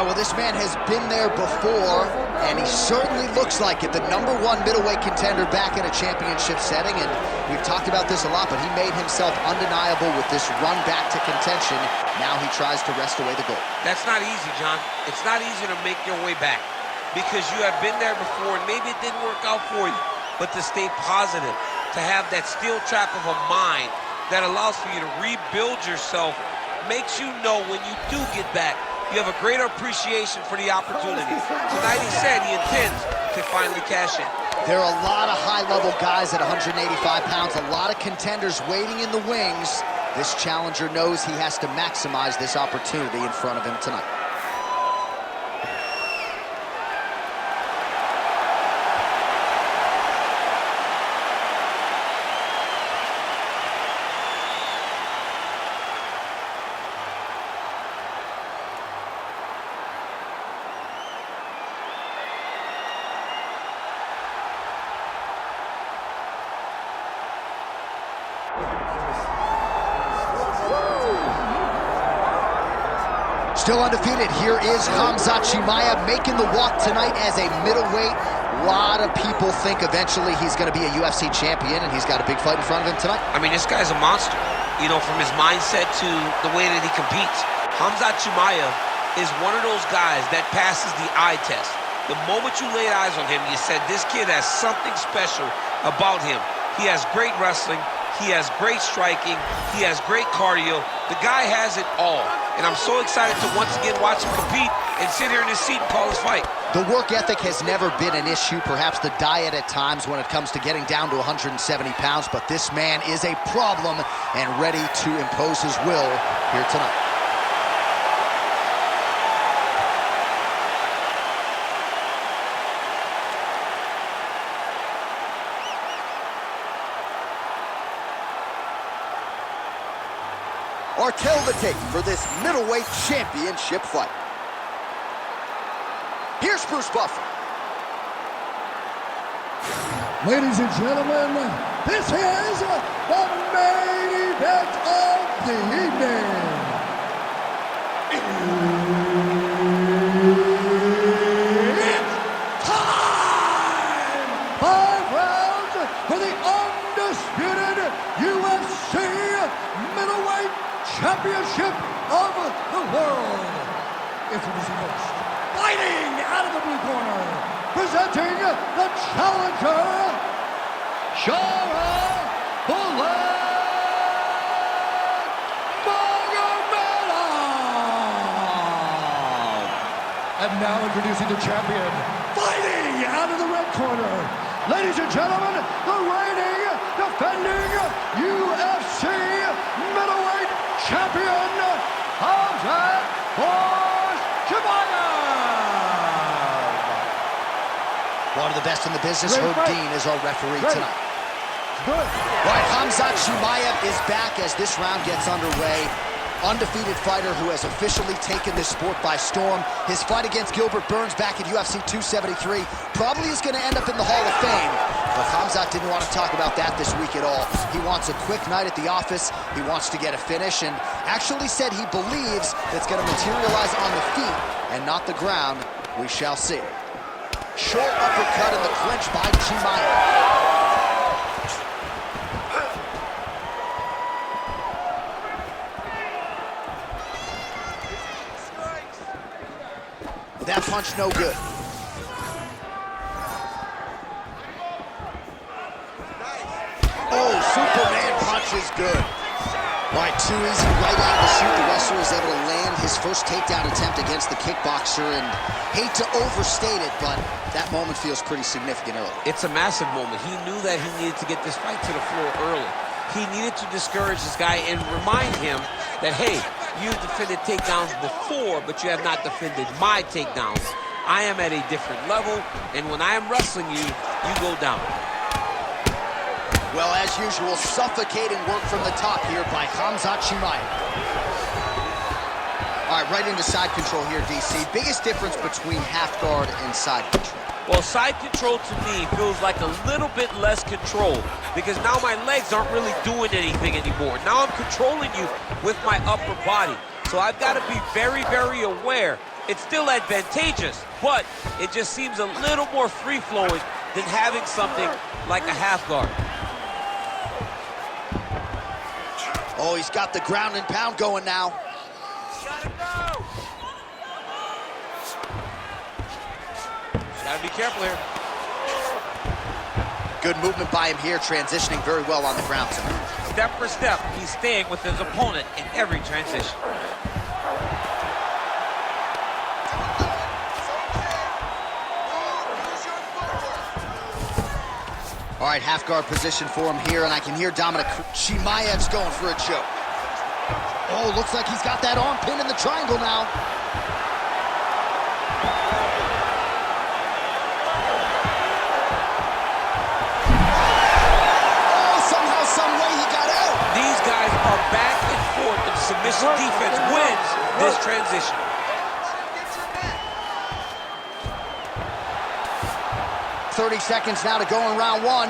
Yeah, well, this man has been there before, and he certainly looks like it. The #1 middleweight contender back in a championship setting, and we've talked about this a lot, but he made himself undeniable with this run back to contention. Now he tries to wrest away the gold. That's not easy, John. It's not easy to make your way back because you have been there before, and maybe it didn't work out for you. But to stay positive, to have that steel trap of a mind that allows for you to rebuild yourself, makes you know when you do get back, you have a greater appreciation for the opportunity. Tonight he said he intends to finally cash in. There are a lot of high-level guys at 185 pounds, a lot of contenders waiting in the wings. This challenger knows he has to maximize this opportunity in front of him tonight. Still undefeated, here is Khamzat Chimaev making the walk tonight as a middleweight. A lot of people think eventually he's going to be a UFC champion, and he's got a big fight in front of him tonight. I mean, this guy's a monster, you know, from his mindset to the way that he competes. Khamzat Chimaev is one of those guys that passes the eye test. The moment you laid eyes on him, you said, this kid has something special about him. He has great wrestling. He has great striking. He has great cardio. The guy has it all. And I'm so excited to once again watch him compete and sit here in his seat and call his fight. The work ethic has never been an issue, perhaps the diet at times when it comes to getting down to 170 pounds, but this man is a problem and ready to impose his will here tonight. Or tell the tape for this middleweight championship fight. Here's Bruce Buffer. Ladies and gentlemen, this is the main event of the evening. It's time! 5 rounds for the undisputed UFC middleweight championship of the world. Introducing first, fighting out of the blue corner, presenting the challenger, Sharaputdin Magomedov. And now introducing the champion, fighting out of the red corner, ladies and gentlemen, the reigning, defending UFC middleweight champion, Khamzat Chimaev. One of the best in the business, Herb Dean, is our referee tonight. Good. All right, Khamzat Chimaev is back as this round gets underway. Undefeated fighter who has officially taken this sport by storm. His fight against Gilbert Burns back at UFC 273 probably is going to end up in the Hall of Fame. But Khamzat didn't want to talk about that this week at all. He wants a quick night at the office. He wants to get a finish, and actually said he believes it's going to materialize on the feet and not the ground. We shall see. Short uppercut in the clinch by Chimaev. That punch no good. Oh, Superman punch is good. All right, too easy right out of the shoot. The wrestler is able to land his first takedown attempt against the kickboxer, and hate to overstate it, but that moment feels pretty significant early. It's a massive moment. He knew that he needed to get this fight to the floor early. He needed to discourage this guy and remind him that, hey, you defended takedowns before, but you have not defended my takedowns. I am at a different level, and when I am wrestling you, you go down. Well, as usual, suffocating work from the top here by Khamzat Chimaev. All right, right into side control here, DC. Biggest difference between half guard and side control? Well, side control to me feels like a little bit less control because now my legs aren't really doing anything anymore. Now I'm controlling you with my upper body. So I've got to be very, very aware It's still advantageous, but it just seems a little more free-flowing than having something like a half guard. Oh, he's got the ground and pound going now. Gotta go! Gotta be careful here. Good movement by him here, transitioning very well on the ground tonight. Step for step, he's staying with his opponent in every transition. All right, half guard position for him here, and I can hear Dominic Chimaev's going for a choke. Oh, looks like he's got that arm pinned in the triangle now. Oh, somehow, some way he got out. These guys are back and forth, and submission defense wins this transition. 30 seconds now to go in round one.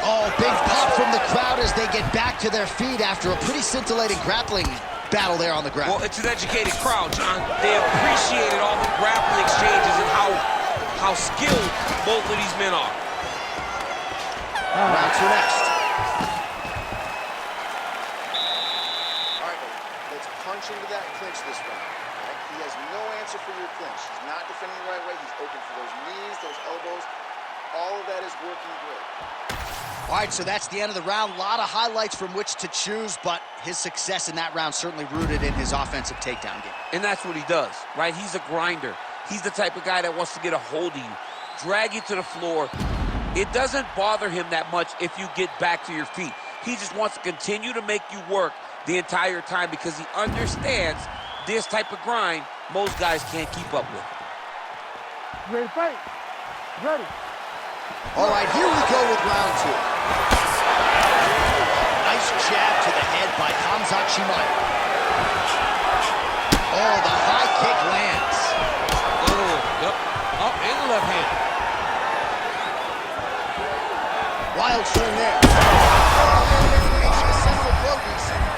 Oh, big pop from the crowd as they get back to their feet after a pretty scintillating grappling battle there on the ground. Well, it's an educated crowd, John. They appreciated all the grappling exchanges and how skilled both of these men are. Round two next. All right, let's punch into that clinch this round. Right? He has no answer for your clinch. He's not defending the right way. He's open for those knees, those elbows. All of that is working great. All right, so that's the end of the round. A lot of highlights from which to choose, but his success in that round certainly rooted in his offensive takedown game. And that's what he does, right? He's a grinder. He's the type of guy that wants to get a hold of you, drag you to the floor. It doesn't bother him that much if you get back to your feet. He just wants to continue to make you work the entire time because he understands this type of grind most guys can't keep up with. Ready to fight? Ready. All right, here we go with round two. Nice jab to the head by Khamzat Chimaev. Oh, the high kick lands. Oh, yep. Up in the left hand. Wild turn there.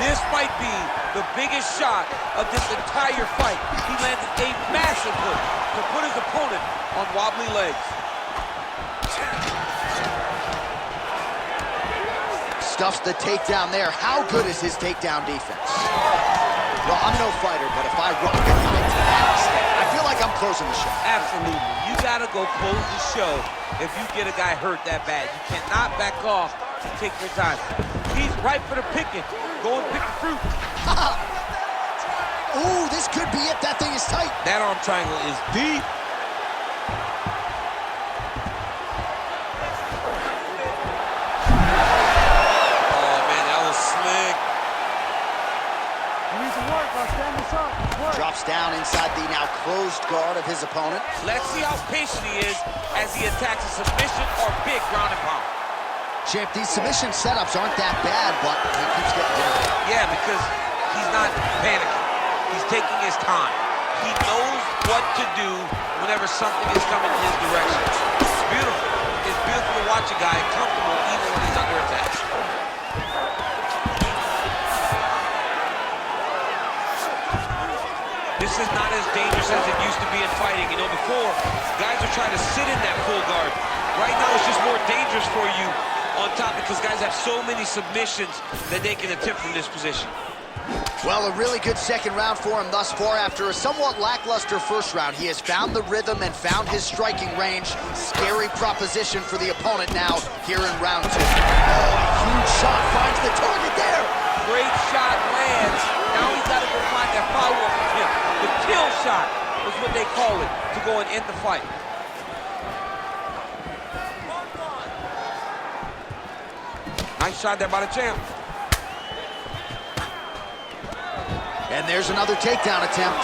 This might be the biggest shot of this entire fight. He landed a massive hook to put his opponent on wobbly legs. Stuffs the takedown there. How good is his takedown defense? Well, I'm no fighter, but if I rock a night to that extent, I feel like I'm closing the show. Absolutely. You gotta go close the show if you get a guy hurt that bad. You cannot back off and take your time. He's right for the picking. Go and pick the fruit. Ooh, this could be it. That thing is tight. That arm triangle is deep. Oh, man, that was slick. You need to work. I'll stand this up. Work. Drops down inside the now closed guard of his opponent. Let's see how patient he is as he attacks a submission or big ground and pound. Champ, these submission setups aren't that bad, but he keeps getting down. Yeah, because he's not panicking. He's taking his time. He knows what to do whenever something is coming in his direction. It's beautiful. It's beautiful to watch a guy comfortable even when he's under attack. This is not as dangerous as it used to be in fighting. You know, before, guys are trying to sit in that full guard. Right now, it's just more dangerous for you on top because guys have so many submissions that they can attempt from this position. Well, a really good second round for him thus far. After a somewhat lackluster first round, he has found the rhythm and found his striking range. Scary proposition for the opponent now here in round two. Oh, a huge shot finds the target there. Great shot lands. Now he's got to go find that follow-up from him. The kill shot is what they call it to go and end the fight. Nice shot there by the champ. And there's another takedown attempt.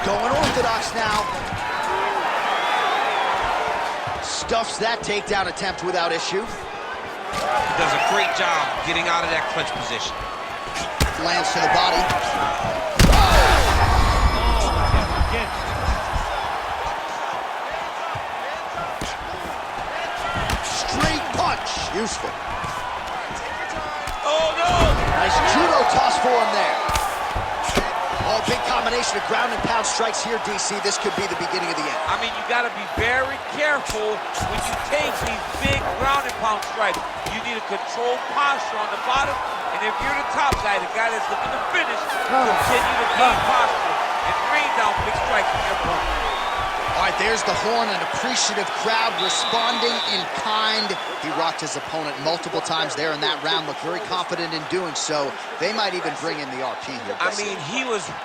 Going orthodox now. Stuffs that takedown attempt without issue. He does a great job getting out of that clinch position. Lands to the body. Straight punch. Useful. Oh, no! Nice judo toss for him there. combination of ground and pound strikes here, DC. This could be the beginning of the end. I mean, you got to be very careful when you take these big ground and pound strikes. You need a controlled posture on the bottom, and if you're the top guy, the guy that's looking to finish, continue to gain posture and rain down big strikes from your opponent. All right, there's the horn, an appreciative crowd responding in kind. He rocked his opponent multiple times there in that round, looked very confident in doing so. They might even bring in the RP here. I mean,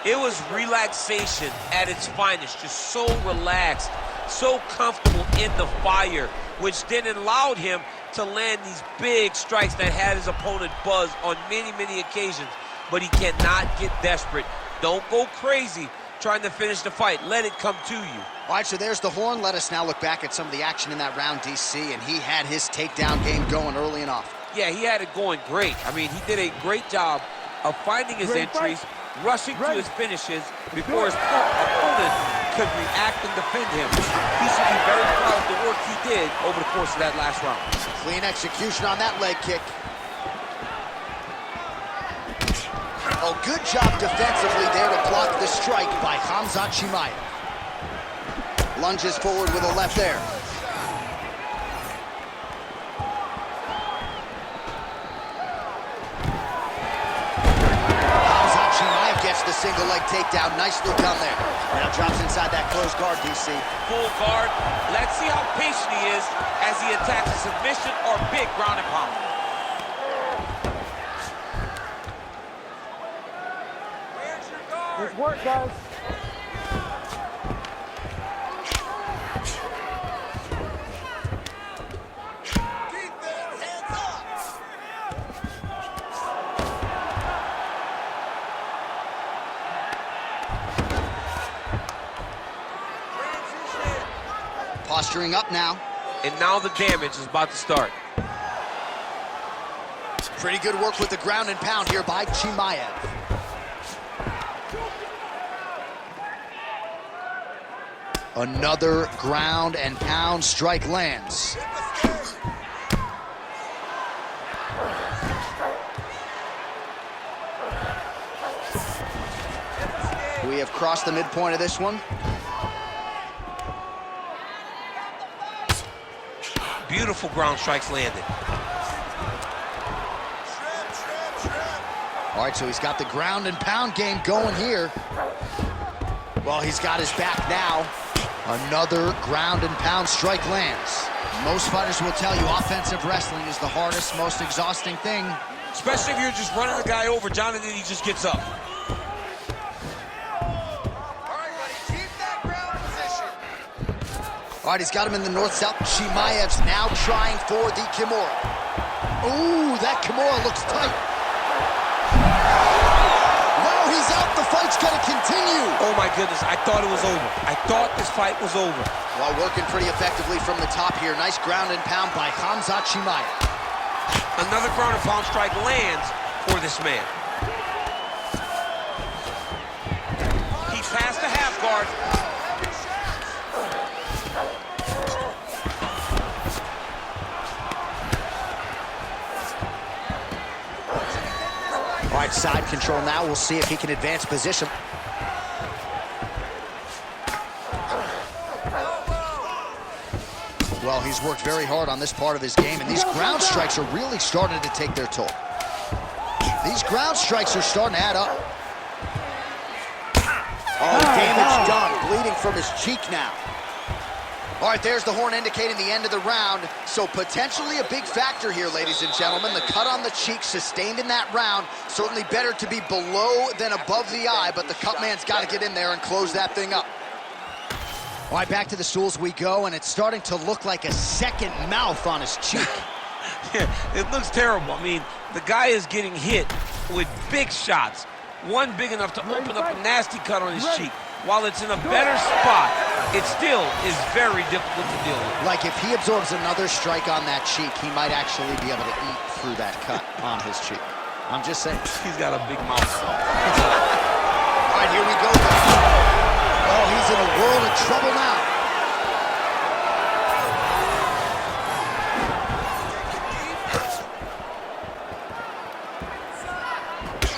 it was relaxation at its finest, just so relaxed, so comfortable in the fire, which then allowed him to land these big strikes that had his opponent buzzed on many, many occasions. But he cannot get desperate. Don't go crazy trying to finish the fight. Let it come to you. All right, so there's the horn. Let us now look back at some of the action in that round, DC, and he had his takedown game going early and often. Yeah, he had it going great. I mean, he did a great job of finding his entries, rushing to his finishes before his opponent could react and defend him. He should be very proud of the work he did over the course of that last round. Clean execution on that leg kick. Oh, good job defensively there to block the strike by Khamzat Chimaev. Lunges forward with a left there. Khamzat Chimaev gets the single leg takedown. Nicely done there. Now drops inside that closed guard, DC. Full guard. Let's see how patient he is as he attacks a submission or big ground and pound. Good work, guys. Posturing up now. And now the damage is about to start. Pretty good work with the ground and pound here by Chimaev. Another ground and pound strike lands. We have crossed the midpoint of this one. Beautiful ground strikes landed. All right, so he's got the ground and pound game going here. Well, he's got his back now. Another ground and pound strike lands. Most fighters will tell you offensive wrestling is the hardest, most exhausting thing. Especially if you're just running the guy over, John, and then he just gets up. All right, he's got him in the north-south. Chimaev's now trying for the Kimura. Ooh, that Kimura looks tight. No, he's out. The fight's gonna continue. Oh my goodness, I thought it was over. I thought this fight was over. Well, working pretty effectively from the top here. Nice ground and pound by Khamzat Chimaev. Another ground and pound strike lands for this man. He passed the half guard. All right, side control now. We'll see if he can advance position. Well, he's worked very hard on this part of his game, and these ground strikes are really starting to take their toll. These ground strikes are starting to add up. Oh, damage done. Bleeding from his cheek now. All right, there's the horn indicating the end of the round. So potentially a big factor here, ladies and gentlemen. The cut on the cheek sustained in that round. Certainly better to be below than above the eye, but the cut man's got to get in there and close that thing up. All right, back to the stools we go, and it's starting to look like a second mouth on his cheek. Yeah, it looks terrible. I mean, the guy is getting hit with big shots. One big enough to open up a nasty cut on his cheek. While it's in a better spot, it still is very difficult to deal with. Like if he absorbs another strike on that cheek, he might actually be able to eat through that cut on his cheek. I'm just saying. He's got a big mouth. All right, here we go. Oh, he's in a world of trouble now.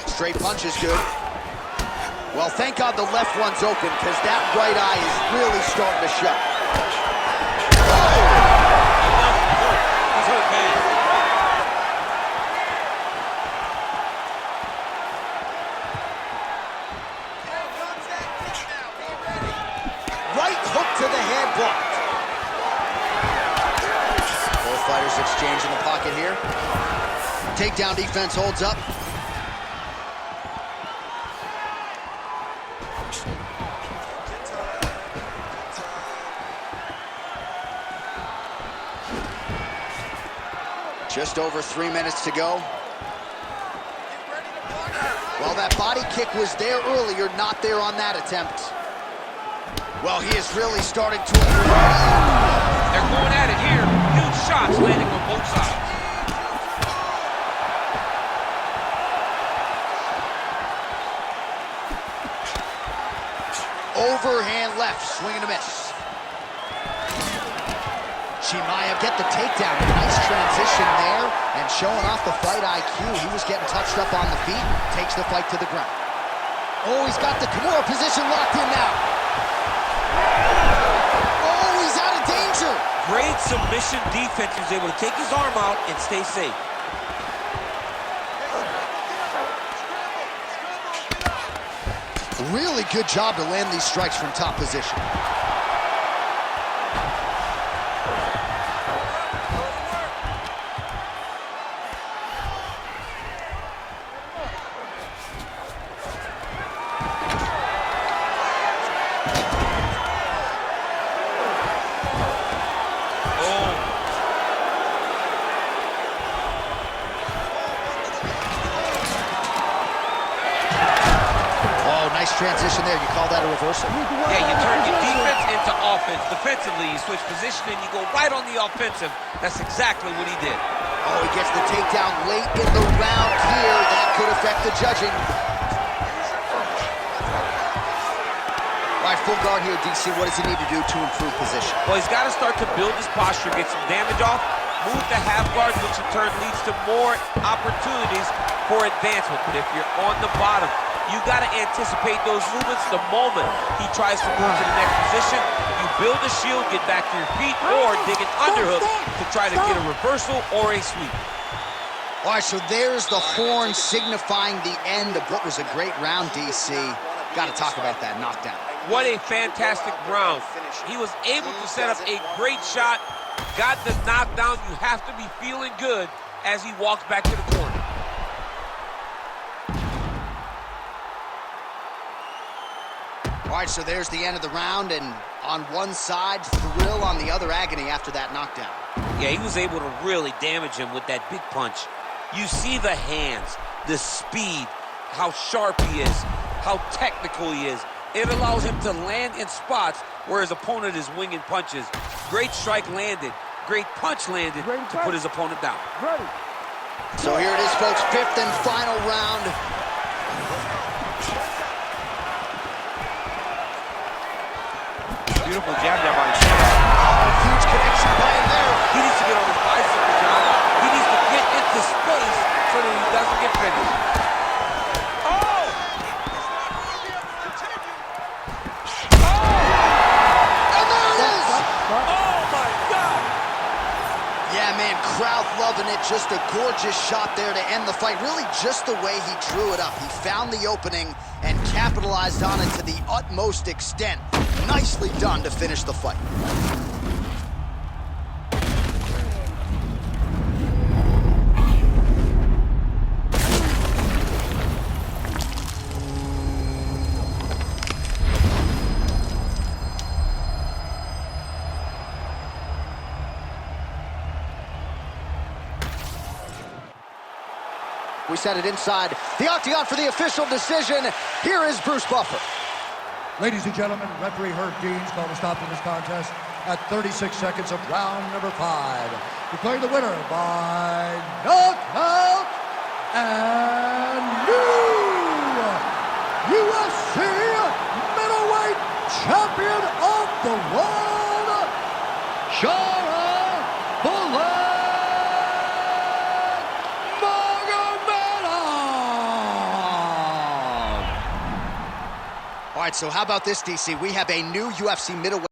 Straight punch is good. Well, thank God the left one's open, because that right eye is really starting to shut. He's hurt bad. Right hook to the head, blocked. Both fighters exchange in the pocket here. Takedown defense holds up. Just over 3 minutes to go. Well, that body kick was there earlier, not there on that attempt. Well, he is really starting to... They're going at it here. Huge shots landing on both sides. Overhand left, swing and a miss. Chimaev get the takedown. Nice transition there, and showing off the fight IQ. He was getting touched up on the feet, takes the fight to the ground. Oh, he's got the Kimura position locked in now. Oh, he's out of danger. Great submission defense. He was able to take his arm out and stay safe. Really good job to land these strikes from top position. Nice transition there. You call that a reversal? Yeah, you turn your defense into offense. Defensively, you switch position and you go right on the offensive. That's exactly what he did. Oh, he gets the takedown late in the round here. That could affect the judging. All right, full guard here, DC. What does he need to do to improve position? Well, he's got to start to build his posture, get some damage off, move to half guard, which in turn leads to more opportunities for advancement. But if you're on the bottom, you got to anticipate those movements the moment he tries to move to the next position. You build a shield, get back to your feet, or dig an underhook to try to get a reversal or a sweep. All right, so there's the horn signifying the end of what was a great round, DC. Got to talk about that knockdown. What a fantastic round. He was able to set up a great shot, got the knockdown. You have to be feeling good as he walks back to the corner. All right, so there's the end of the round, and on one side, thrill, on the other, agony after that knockdown. Yeah, he was able to really damage him with that big punch. You see the hands, the speed, how sharp he is, how technical he is. It allows him to land in spots where his opponent is winging punches. Great strike landed, great punch landed to put his opponent down. Ready. So here it is, folks, fifth and final round. Beautiful jab there by Huge connection by him there. He needs to get on his bicycle, John. He needs to get into space so that he doesn't get finished. Oh! And there it is! Oh, my God! Yeah, man, crowd loving it. Just a gorgeous shot there to end the fight. Really just the way he drew it up. He found the opening and capitalized on it to the utmost extent. Nicely done to finish the fight. We set it inside the octagon for the official decision. Here is Bruce Buffer. Ladies and gentlemen, referee Herb Dean's called a stop to this contest at 36 seconds of round number 5. Declaring the winner by knockout and new UFC middleweight champion of the world, Sharaputdin Magomedov. All right, so how about this, DC? We have a new UFC middleweight